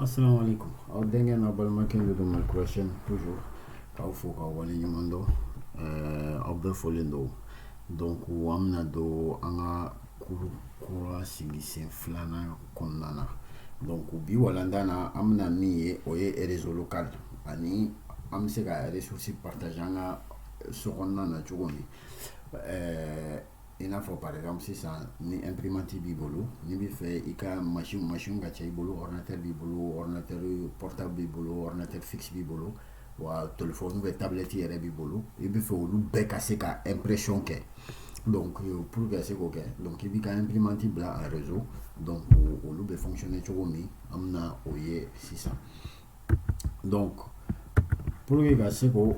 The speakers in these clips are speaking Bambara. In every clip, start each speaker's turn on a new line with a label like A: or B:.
A: Assalamu alaikum. Aw dengen na balma ken do mal question toujours. Ka fo ka wani nyamando aw be folendo. Donc amna do anga kura sigi sen flana konnana. Donc bi walandana amna mi oye réseau local ani am se ka ressources partager anga so konnana chugomi. Il faut par exemple si ça ni imprimante bibolo ni bi fait ika machine gacha bibolo ordinateur bibolo ordinateur portable bibolo ordinateur fixe bibolo wa téléphone ou tablette yere bibolo et bi fait olu be casser ka impression ke donc pour que c'est ok donc il bi ka imprimante bla un réseau donc olu be fonctionner chogomi amna oye si ça donc pour que c'est ko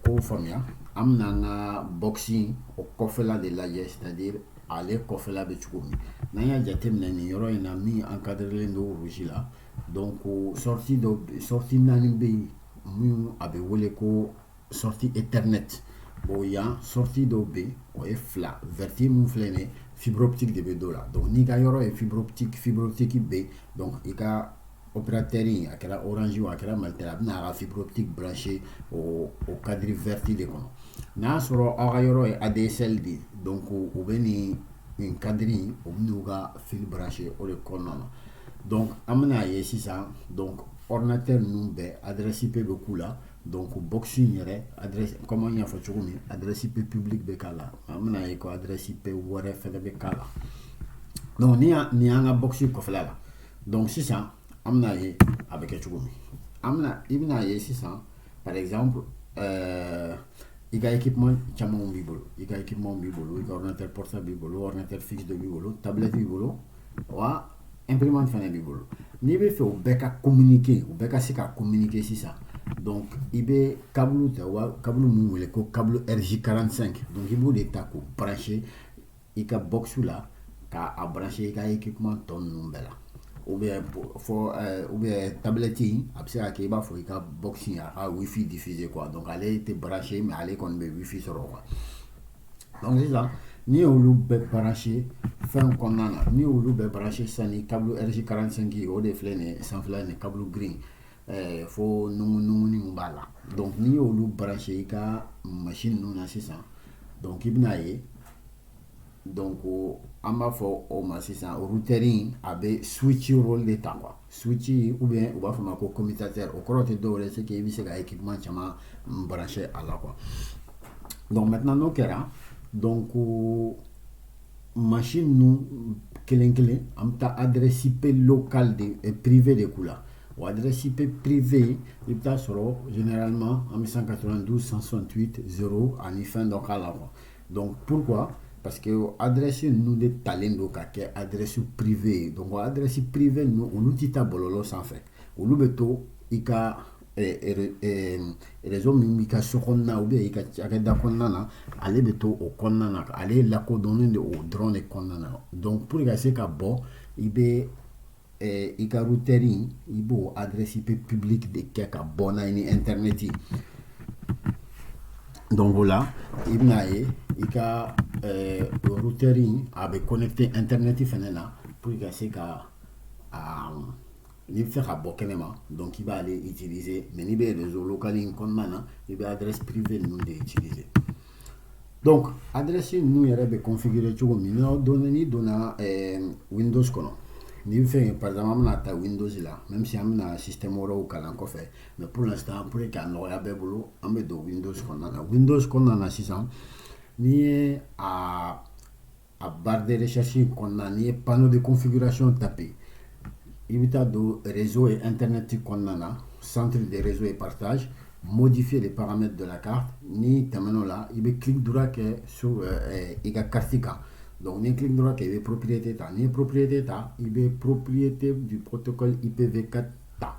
A: ko famia amna nga boxing o kofela de la c'est-à-dire aller kofela be chukumi nanya jatem na ni yoro ina mi encadrer ndo rouge là donc sortie nani be mu abe wole ko sortie ethernet bo ya sortie do be o e fla verti mu flene fibre optique de be do là donc ni ga yoro e fibre optique be donc ika opérateur à quelle orange ou à quelle maltera na fibre optique branché au cadre verti de kono na soro agayoro et ADSL di donc ou beni un cadre au nuga fil branché au le kono donc amna yesi ça donc ordinateur numbe adresse IP beaucoup là donc boxing yere adresse comment il y a fait choumi adresse IP public be kala amna ko adresse IP wore fele be kala donc ni anga boxing ko fela là donc c'est ça amna ye avec choumi amna ibna ye c'est ça par exemple il y a équipement chamon bibolo il y a équipement bibolo il y a ordinateur portable bibolo ordinateur fixe de bibolo tablette bibolo wa imprimante fana bibolo ni be fait au beka communiquer au beka c'est qu'à communiquer c'est ça donc il be câble wa câble mu wele ko câble RJ45 donc il bude ta ko brancher il ka box là ka a brancher ka équipement ton numbela ou bien ou bien tablette après ça qui va faut ka boxing à wifi diffusé quoi donc aller était branché mais aller qu'on be wifi sur quoi donc c'est ça ni olu be branché fin konnana ni olu be branché ça ni câble RJ45 o de flene sans flene câble green faut nous ni mbala donc ni olu branché ka machine nous na c'est ça donc ibnaye donc on va faire au massissan routering avec switch rôle de temps quoi switch ou bien on va faire un commutateur au côté de ce qui est visé à équipement chama branché à la quoi donc maintenant nous kera donc machine nous kelen am ta adresse IP local de privé de kula ou adresse IP privé il ta soro généralement en 192 168 0 en fin donc à la quoi donc pourquoi parce que adresse nous de talendo ka ke adresse privée donc adresse privée nous on uti ta bololo sans fait ou beto ika réseau mimika sokonna ou bien ika da konnana ale beto o konnana ale la ko donner de o drone konnana donc pour que c'est ka bo ibe ika routering ibo adresse IP public de ke ka bona ni internet donc voilà ibnaye ika routering avec connecté internet fenela pour que c'est ka il fait un bon donc il va aller utiliser mais il y a des réseaux locaux il y a adresse privée nous d'utiliser donc adresse nous il y a configurer tout comme donner Windows kono ni fait par exemple on a Windows là même si on a un système ou kalan ko fait mais pour l'instant pour que on a bebolo on met Windows qu'on a 600 ni à barre de recherche qu'on a ni panneau de configuration tapé il y a des réseaux et internet qu'on a centre de réseau et partage modifier les paramètres de la carte ni tamano là il y a clic droit sur il y a cartica donc ni clic droit il y a propriété ta ni propriété ta il y a propriété du protocole IPv4 ta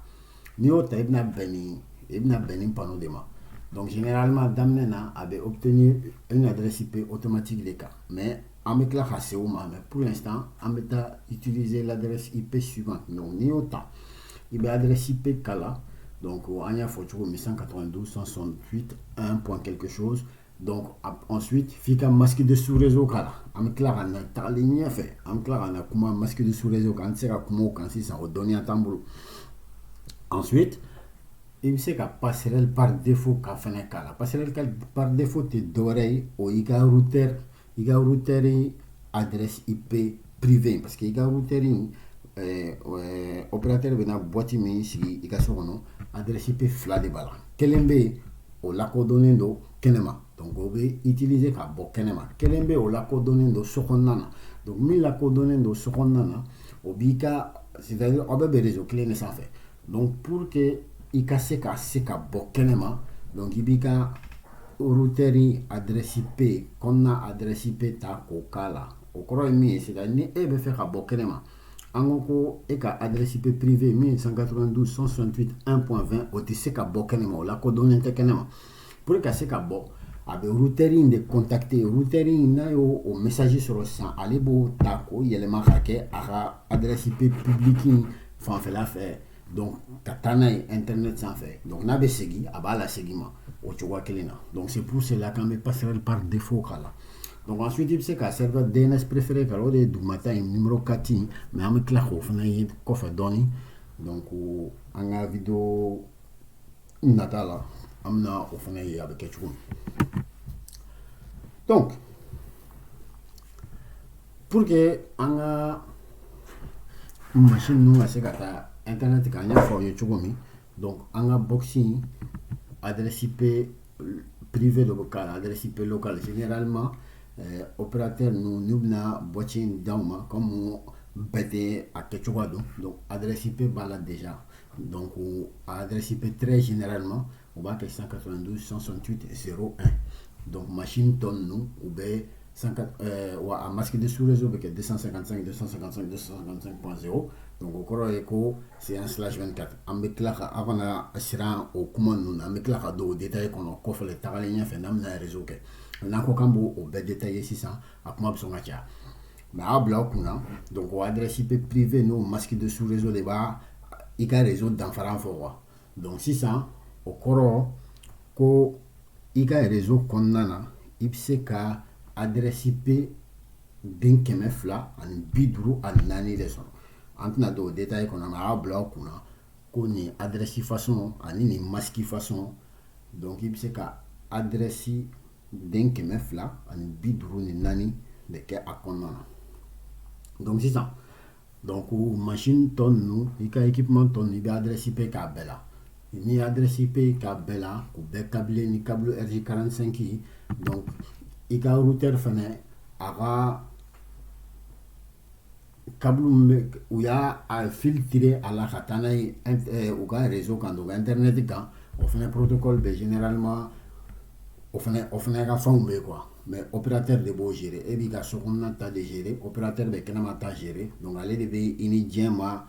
A: ni autre il y a un panneau de ma donc généralement Damnena avait obtenu une adresse IP automatique des cas mais on met là mais pour l'instant on met utiliser l'adresse IP suivante donc ni autant il y a adresse IP kala donc on y a photo 192 168 1 point quelque chose donc ensuite fika masque de sous réseau kala on met là on a ta ligne fait on met là on a comment masque de sous réseau quand c'est comment quand si ça redonne un tambour Ensuite, il bɛ se ka passerelle par défaut ka fɛnɛ k'a la. Passerelle par défaut tɛ dɔwɛrɛ ye o y'i ka routeur adresse IP privé parce que i ka routeur opérateur bɛna boîte min sigi i ka so kɔnɔ adresse IP fila de b'a la. Kelen bɛ yen o lakodɔnnen don kɛnɛma donc o bɛ utiliser ka bɔ kɛnɛma. Kelen bɛ yen o lakodɔnnen don so kɔnɔna na donc min lakodɔnnen don so kɔnɔna na o b'i ka c'est-à-dire aw bɛɛ bɛ réseau kelen de sanfɛ donc pour que i ka se ka bɔ kɛnɛma donc i b'i ka routeur adresse IP kɔnɔna adresse IP ta k'o k'a la o kɔrɔ ye min ye c'est-à-dire ni e bɛ fɛ ka bɔ kɛnɛma an ko ko e ka adresse IP privé min ye 192.168.1.20 o tɛ se ka bɔ kɛnɛma o lakodɔnnen tɛ kɛnɛma pour ka se ka bɔ a bɛ routeur de contacter routeur n'a y'o o message sɔrɔ sisan ale b'o ta k'o yɛlɛma ka kɛ a ka adresse IP publique fanfɛla fɛ donc ka taa n'a ye internet sanfɛ donc n'a bɛ segin a b'a lasegin ma o cogoya kelen na donc c'est pour cela qu'an bɛ passerelle par défaut k'a la donc ensuite i bɛ se ka serveur DNS préféré k'a la o de ye dugumata in numéro 4 in mais an bɛ tila k'o fana ye kɔfɛ dɔɔni donc an ka vidéo nata la an bɛna o fana ye a bɛ kɛ cogo min donc pour que an ka machine ninnu ka se ka taa internet kan n y'a fɔ aw ye cogo min donc an ka box adresse IP privé de bɛ k'a la adresse IP locale généralement opérateur ninnu n'u bɛna boîte in d'aw ma comme bɛɛ tɛ a kɛcogoya dɔn donc adresse IP b'a la déjà donc adresse IP très généralement o b'a kɛ 192.168.0.1 donc machine tɔ ninnu u bɛ wa a masque de sous-réseau bɛ kɛ 255.255.0 donc o kɔrɔ ye ko c'est un /24 an bɛ tila ka aw kana siran o kuma ninnu na an bɛ tila ka don o détail kɔnɔ kɔfɛ tagalen ɲɛfɛ n'an bɛna réseau kɛ n'an ko k'an b'o bɛɛ détailler sisan a kuma bɛ sɔn ka caya mais a bila aw kunna donc o adresse IP privé n'o masque de sous-réseau de b'a i ka réseau danfara fɔ quoi donc sisan o kɔrɔ ko i ka réseau kɔnɔna na i bɛ se ka adresse IP den 254 de sɔrɔ an tɛna don o détail kɔnɔ mais a y'a bila aw kunna ko nin adresse façon ani nin masque façon donc i bɛ se ka adresse den 254 de kɛ a kɔnɔna na donc sisan donc machine tɔ ninnu i ka équipement tɔ ninnu i bɛ adresse IP k'a bɛɛ la ni ye adresse IP k'a bɛɛ la k'u bɛɛ câbler ni câble RJ45 ye donc i ka routeur fɛnɛ a ka câble min bɛ u y'a fil tiré a la ka taa n'a ye u ka réseau kan donc internet kan o fɛnɛ protocole bɛ généralement o fɛnɛ ka fɛnw bɛ quoi mais opérateur de b'o gérer e b'i ka so kɔnɔna ta de gérer opérateur bɛ kɛnɛma ta gérer donc ale de bɛ i ni diɲɛ ma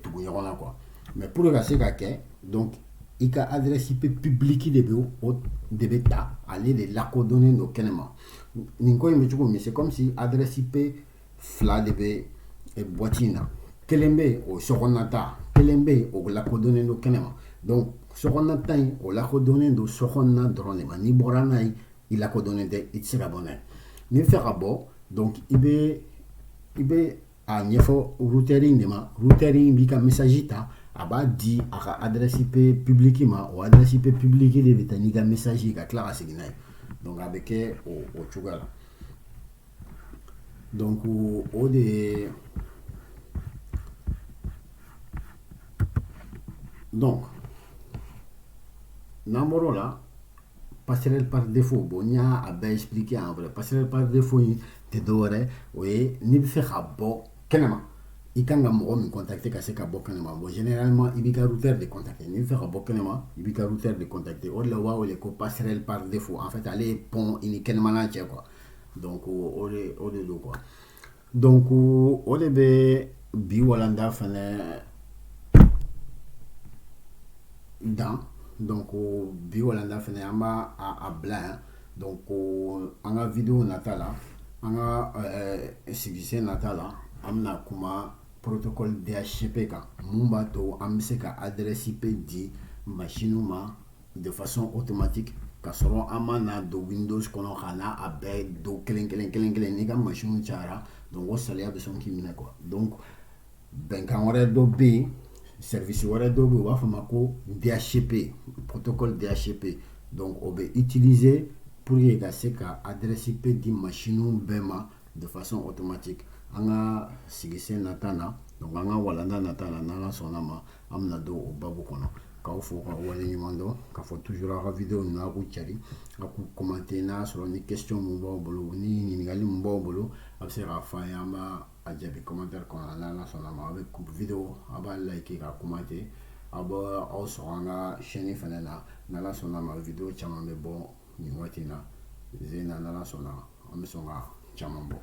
A: tugu ɲɔgɔn na quoi mais pour ka se ka kɛ donc i ka adresse IP publique de bɛ ta ale de lakodɔnnen don kɛnɛma nin ko in bɛ cogo min c'est comme si adresse IP fila de bɛ boîte in na kelen bɛ yen o sokɔnɔna ta kelen bɛ yen o lakodɔnnen don kɛnɛma donc sokɔnɔna ta in o lakodɔnnen don sokɔnɔna dɔrɔn de ma n'i bɔra n'a ye i lakodɔnnen tɛ i tɛ se ka bɔ n'a ye n'i bɛ fɛ ka bɔ donc i bɛ a ɲɛfɔ routeur in de ma routeur in b'i ka message ta a b'a di a ka adresse IP publique ma o adresse IP publique de bɛ taa n'i ka message ye ka tila ka segin n'a ye donc a bɛ kɛ o cogoya la donc o de ye donc n'an bɔr'o la passerelle par défaut bon n y'a bɛɛ expliqué en vrai passerelle par défaut in tɛ dɔwɛrɛ o ye n'i bɛ fɛ ka bɔ kɛnɛma i kan ka mɔgɔ min contacter ka se ka bɔ kɛnɛma bon généralement i b'i ka routeur de contacter n'i bɛ fɛ ka bɔ kɛnɛma i b'i ka routeur de contacter o de la u b'a wele ko passerelle par défaut en fait ale ye pont i ni kɛnɛmana cɛ quoi donc o de don quoi donc o de bɛ bi walanda fɛnɛ dan donc bi walanda fɛnɛ an b'a a bila yan donc an ka vidéo nata la an ka sigisen nata la an bɛna kuma protocole DHCP kan mun b'a to an bɛ se ka adresse IP di machine ma de façon automatique ka sɔrɔ an ma na don Windows kɔnɔ ka na a bɛɛ don kelen n'i ka machine cayara donc o saliya bɛ sɔn k'i minɛ quoi donc bɛnkan wɛrɛ dɔ bɛ yen service wɛrɛ dɔ bɛ yen u b'a fɔ ma ko DHCP, protocole DHCP. Donc on peut utiliser pour ka se ka adresse IP di machine bɛɛ ma de façon automatique. An ka sigisen nata na, donc an ka walanda nata na n'ala sɔnna ma an bɛna don o babu kɔnɔ. K'aw fo ka wale ɲuman dɔn, k'a fɔ toujours a ka vidéo ninnu a k'u cari, a k'u commenter n'a sɔrɔ ni question mun b'aw bolo ni ɲininkali mun b'aw bolo a bɛ se k'a fɔ an ye, an b'a a jaabi commentaire kɔnɔ n'ala sɔnna ma. A bɛ vidéo a b'a like ka commenter, a bɛ aw sɔrɔ an ka chaîne fɛnɛ na n'ala sɔnna ma. Vidéo caman bɛ bɔ nin waati in na, Zena n'ala sɔnna an bɛ sɔn ka caman bɔ.